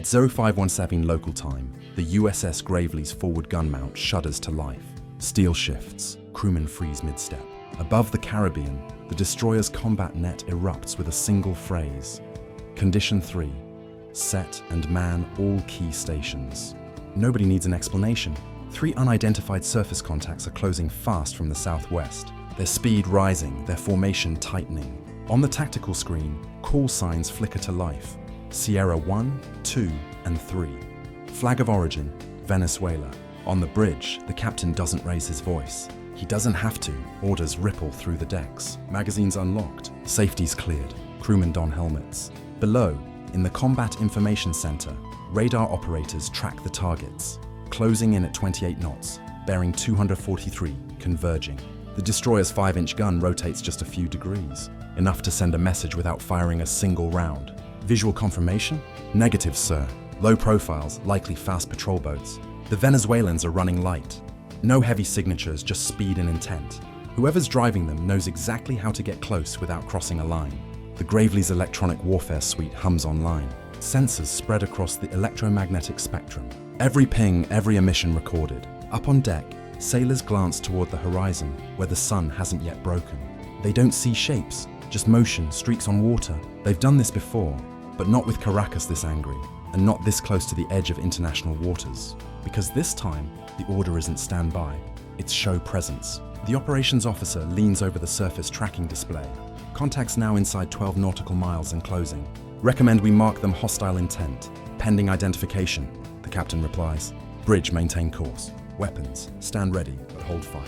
At 0517 local time, the USS Gravely's forward gun mount shudders to life. Steel shifts, crewmen freeze mid-step. Above the Caribbean, the destroyer's combat net erupts with a single phrase. Condition 3. Set and man all key stations. Nobody needs an explanation. 3 unidentified surface contacts are closing fast from the southwest, their speed rising, their formation tightening. On the tactical screen, call signs flicker to life. Sierra 1, 2, and 3. Flag of origin, Venezuela. On the bridge, the captain doesn't raise his voice. He doesn't have to. Orders ripple through the decks. Magazines unlocked. Safeties cleared. Crewmen don helmets. Below, in the Combat Information Center, radar operators track the targets. Closing in at 28 knots, bearing 243, converging. The destroyer's 5-inch gun rotates just a few degrees, enough to send a message without firing a single round. Visual confirmation? Negative, sir. Low profiles, likely fast patrol boats. The Venezuelans are running light. No heavy signatures, just speed and intent. Whoever's driving them knows exactly how to get close without crossing a line. The Gravely's electronic warfare suite hums online. Sensors spread across the electromagnetic spectrum. Every ping, every emission recorded. Up on deck, sailors glance toward the horizon where the sun hasn't yet broken. They don't see shapes, just motion, streaks on water. They've done this before, but not with Caracas this angry, and not this close to the edge of international waters. Because this time, the order isn't stand by, it's show presence. The operations officer leans over the surface tracking display. Contacts now inside 12 nautical miles and closing. Recommend we mark them hostile intent, pending identification, the captain replies. Bridge, maintain course. Weapons, stand ready, but hold fire.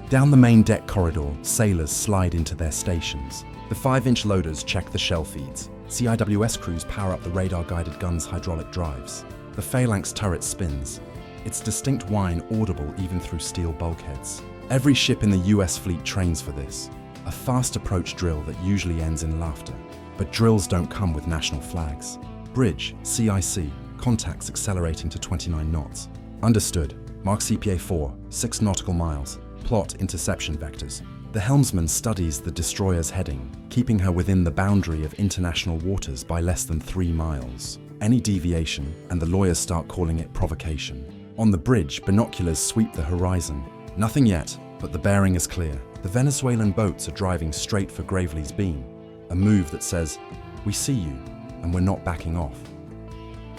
Down the main deck corridor, sailors slide into their stations. The 5-inch loaders check the shell feeds. CIWS crews power up the radar-guided gun's hydraulic drives. The phalanx turret spins, its distinct whine audible even through steel bulkheads. Every ship in the US fleet trains for this, a fast approach drill that usually ends in laughter. But drills don't come with national flags. Bridge, CIC, contacts accelerating to 29 knots. Understood. Mark CPA 4, 6 nautical miles. Plot interception vectors. The helmsman studies the destroyer's heading, keeping her within the boundary of international waters by less than 3 miles. Any deviation, and the lawyers start calling it provocation. On the bridge, binoculars sweep the horizon. Nothing yet, but the bearing is clear. The Venezuelan boats are driving straight for Gravely's beam, a move that says, "We see you, and we're not backing off."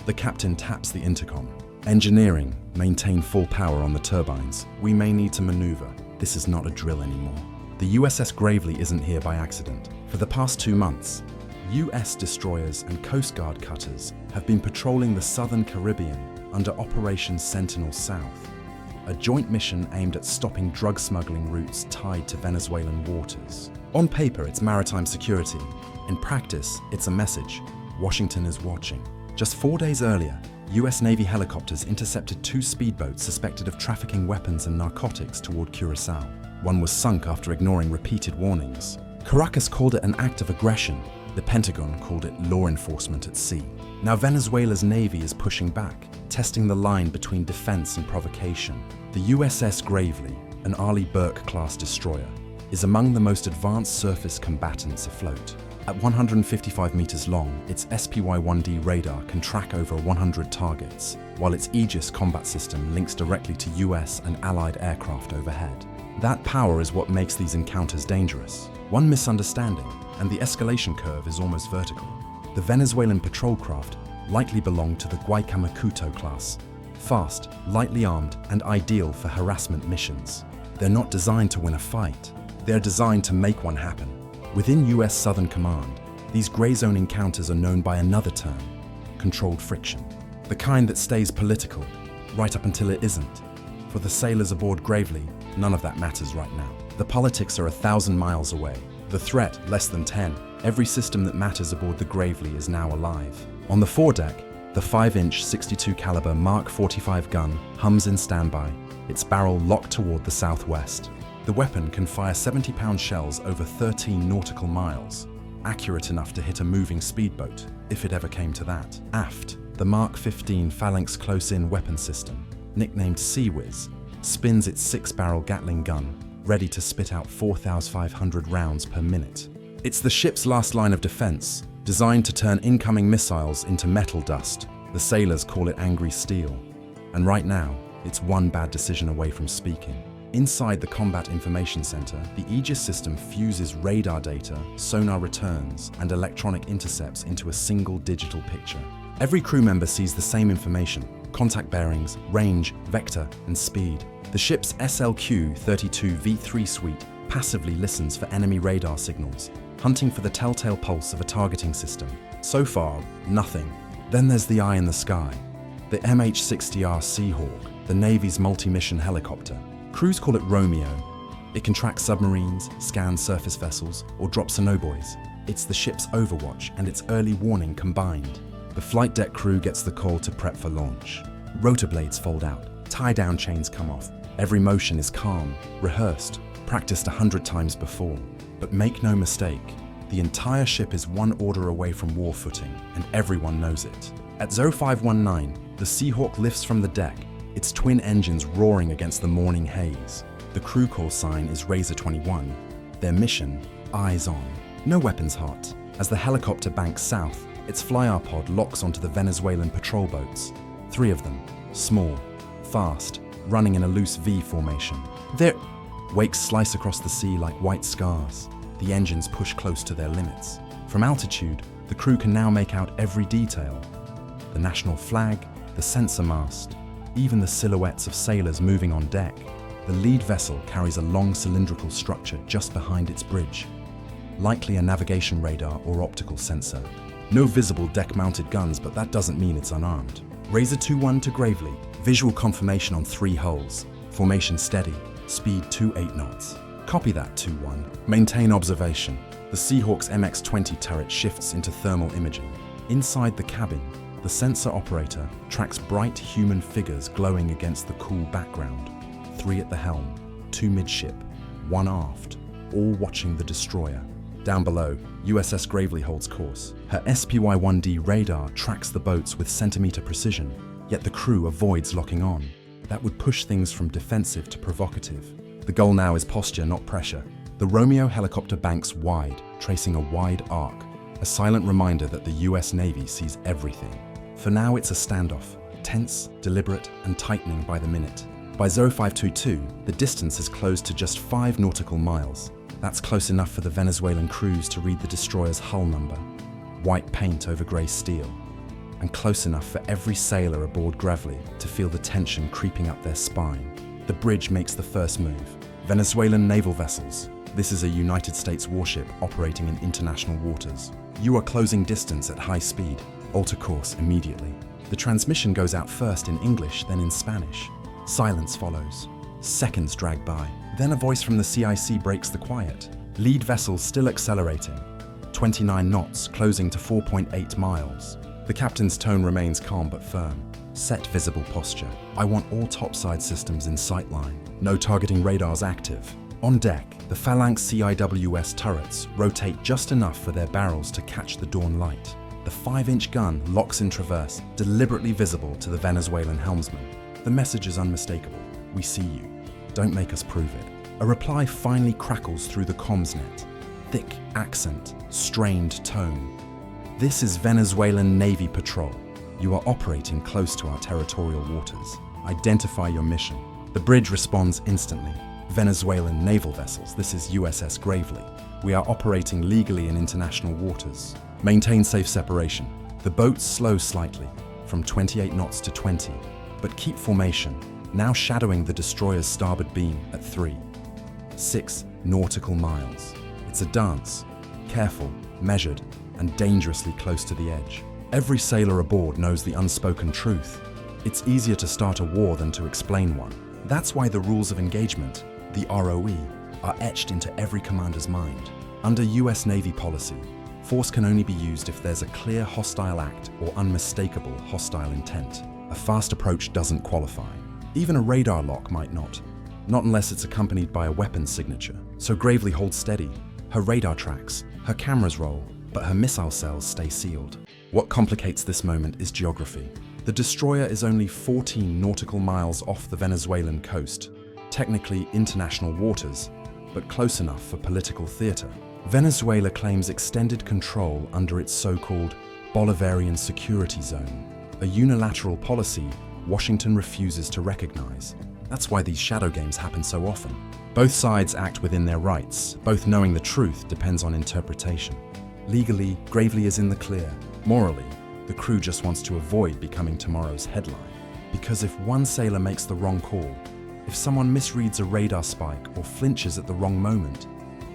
The captain taps the intercom. "Engineering, maintain full power on the turbines. We may need to maneuver. This is not a drill anymore." The USS Gravely isn't here by accident. For the past 2 months, US destroyers and Coast Guard cutters have been patrolling the southern Caribbean under Operation Sentinel South, a joint mission aimed at stopping drug smuggling routes tied to Venezuelan waters. On paper, it's maritime security. In practice, it's a message: Washington is watching. Just 4 days earlier, US Navy helicopters intercepted 2 speedboats suspected of trafficking weapons and narcotics toward Curacao. One was sunk after ignoring repeated warnings. Caracas called it an act of aggression. The Pentagon called it law enforcement at sea. Now Venezuela's Navy is pushing back, testing the line between defense and provocation. The USS Gravely, an Arleigh Burke-class destroyer, is among the most advanced surface combatants afloat. At 155 meters long, its SPY-1D radar can track over 100 targets, while its Aegis combat system links directly to US and Allied aircraft overhead. That power is what makes these encounters dangerous. One misunderstanding, and the escalation curve is almost vertical. The Venezuelan patrol craft likely belonged to the Guaycamacuto class, fast, lightly armed, and ideal for harassment missions. They're not designed to win a fight. They're designed to make one happen. Within US Southern Command, these gray zone encounters are known by another term: controlled friction. The kind that stays political, right up until it isn't. For the sailors aboard Gravely, none of that matters right now. The politics are 1,000 miles away. The threat, less than 10. Every system that matters aboard the Gravely is now alive. On the foredeck, the 5-inch 62 caliber Mark 45 gun hums in standby, its barrel locked toward the southwest. The weapon can fire 70-pound shells over 13 nautical miles, accurate enough to hit a moving speedboat, if it ever came to that. Aft, the Mark 15 Phalanx close-in weapon system, nicknamed Sea-Whiz, spins its 6-barrel Gatling gun, ready to spit out 4,500 rounds per minute. It's the ship's last line of defense, designed to turn incoming missiles into metal dust. The sailors call it angry steel. And right now, it's one bad decision away from speaking. Inside the Combat Information Center, the Aegis system fuses radar data, sonar returns, and electronic intercepts into a single digital picture. Every crew member sees the same information: contact bearings, range, vector, and speed. The ship's SLQ-32V3 suite passively listens for enemy radar signals, hunting for the telltale pulse of a targeting system. So far, nothing. Then there's the eye in the sky, the MH-60R Seahawk, the Navy's multi-mission helicopter. Crews call it Romeo. It can track submarines, scan surface vessels, or drop sonobuoys. It's the ship's overwatch and its early warning combined. The flight deck crew gets the call to prep for launch. Rotor blades fold out, tie-down chains come off. Every motion is calm, rehearsed, practiced 100 times before. But make no mistake, the entire ship is one order away from war footing, and everyone knows it. At 0519, the Seahawk lifts from the deck, its twin engines roaring against the morning haze. The crew call sign is Razor 21. Their mission, eyes on. No weapons hot. As the helicopter banks south, its flyer pod locks onto the Venezuelan patrol boats. 3 of them, small, fast, running in a loose V formation. Their wakes slice across the sea like white scars. The engines push close to their limits. From altitude, the crew can now make out every detail. The national flag, the sensor mast, even the silhouettes of sailors moving on deck. The lead vessel carries a long cylindrical structure just behind its bridge, likely a navigation radar or optical sensor. No visible deck-mounted guns, but that doesn't mean it's unarmed. Razor 21 to Gravely, visual confirmation on 3 hulls. Formation steady, speed 28 knots. Copy that 2-1. Maintain observation. The Seahawk's MX-20 turret shifts into thermal imaging. Inside the cabin, the sensor operator tracks bright human figures glowing against the cool background. 3 at the helm, 2 midship, 1 aft, all watching the destroyer. Down below, USS Gravely holds course. Her SPY-1D radar tracks the boats with centimeter precision, yet the crew avoids locking on. That would push things from defensive to provocative. The goal now is posture, not pressure. The Romeo helicopter banks wide, tracing a wide arc, a silent reminder that the US Navy sees everything. For now, it's a standoff, tense, deliberate, and tightening by the minute. By 0522, the distance is closed to just 5 nautical miles. That's close enough for the Venezuelan crews to read the destroyer's hull number, white paint over grey steel, and close enough for every sailor aboard Gravely to feel the tension creeping up their spine. The bridge makes the first move. Venezuelan naval vessels. This is a United States warship operating in international waters. You are closing distance at high speed. Alter course immediately. The transmission goes out first in English, then in Spanish. Silence follows. Seconds drag by. Then a voice from the CIC breaks the quiet. Lead vessel still accelerating. 29 knots, closing to 4.8 miles. The captain's tone remains calm but firm. Set visible posture. I want all topside systems in sightline. No targeting radars active. On deck, the Phalanx CIWS turrets rotate just enough for their barrels to catch the dawn light. The 5-inch gun locks in traverse, deliberately visible to the Venezuelan helmsman. The message is unmistakable. We see you. Don't make us prove it. A reply finally crackles through the comms net. Thick accent, strained tone. This is Venezuelan Navy patrol. You are operating close to our territorial waters. Identify your mission. The bridge responds instantly. Venezuelan naval vessels, this is USS Gravely. We are operating legally in international waters. Maintain safe separation. The boats slow slightly, from 28 knots to 20, but keep formation, now shadowing the destroyer's starboard beam at 6 nautical miles. It's a dance, careful, measured, and dangerously close to the edge. Every sailor aboard knows the unspoken truth. It's easier to start a war than to explain one. That's why the rules of engagement, the ROE, are etched into every commander's mind. Under US Navy policy, force can only be used if there's a clear hostile act or unmistakable hostile intent. A fast approach doesn't qualify. Even a radar lock might not unless it's accompanied by a weapons signature. So Gravely holds steady. Her radar tracks, her cameras roll, but her missile cells stay sealed. What complicates this moment is geography. The destroyer is only 14 nautical miles off the Venezuelan coast, technically international waters, but close enough for political theater. Venezuela claims extended control under its so-called Bolivarian Security Zone. a unilateral policy Washington refuses to recognize. That's why these shadow games happen so often. Both sides act within their rights, both knowing the truth depends on interpretation. Legally, Gravely is in the clear. Morally, the crew just wants to avoid becoming tomorrow's headline. Because if one sailor makes the wrong call, if someone misreads a radar spike or flinches at the wrong moment,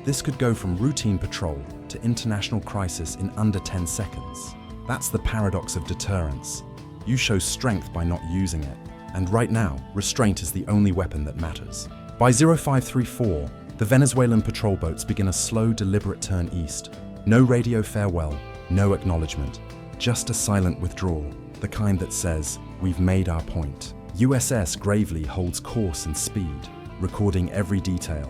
this could go from routine patrol to international crisis in under 10 seconds. That's the paradox of deterrence. You show strength by not using it, and right now, restraint is the only weapon that matters. By 0534, the Venezuelan patrol boats begin a slow, deliberate turn east. No radio farewell, no acknowledgement, just a silent withdrawal, the kind that says, "We've made our point." USS Gravely holds course and speed, recording every detail.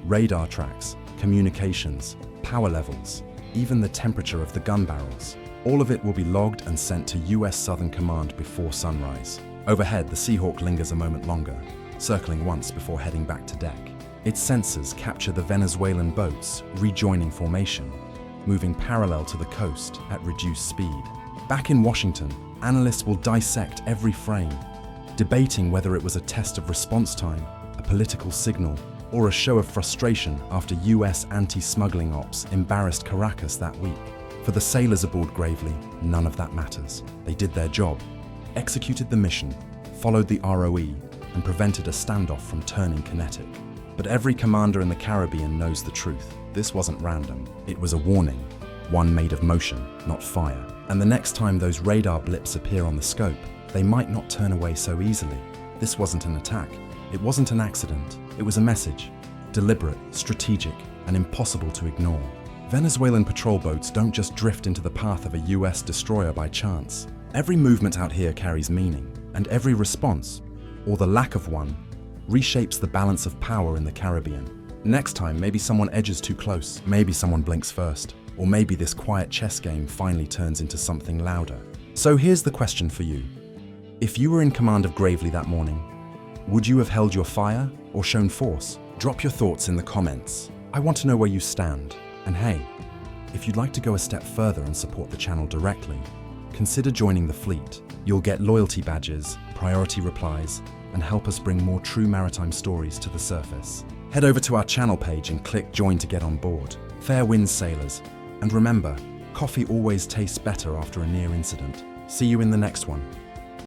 Radar tracks, communications, power levels, even the temperature of the gun barrels. All of it will be logged and sent to US Southern Command before sunrise. Overhead, the Seahawk lingers a moment longer, circling once before heading back to deck. Its sensors capture the Venezuelan boats rejoining formation, moving parallel to the coast at reduced speed. Back in Washington, analysts will dissect every frame, debating whether it was a test of response time, a political signal, or a show of frustration after US anti-smuggling ops embarrassed Caracas that week. For the sailors aboard Gravely, none of that matters. They did their job, executed the mission, followed the ROE, and prevented a standoff from turning kinetic. But every commander in the Caribbean knows the truth. This wasn't random. It was a warning, one made of motion, not fire. And the next time those radar blips appear on the scope, they might not turn away so easily. This wasn't an attack. It wasn't an accident. It was a message. Deliberate, strategic, and impossible to ignore. Venezuelan patrol boats don't just drift into the path of a US destroyer by chance. Every movement out here carries meaning, and every response, or the lack of one, reshapes the balance of power in the Caribbean. Next time, maybe someone edges too close, maybe someone blinks first, or maybe this quiet chess game finally turns into something louder. So here's the question for you. If you were in command of Gravely that morning, would you have held your fire or shown force? Drop your thoughts in the comments. I want to know where you stand. And hey, if you'd like to go a step further and support the channel directly, consider joining the fleet. You'll get loyalty badges, priority replies, and help us bring more true maritime stories to the surface. Head over to our channel page and click join to get on board. Fair winds, sailors. And remember, coffee always tastes better after a near incident. See you in the next one.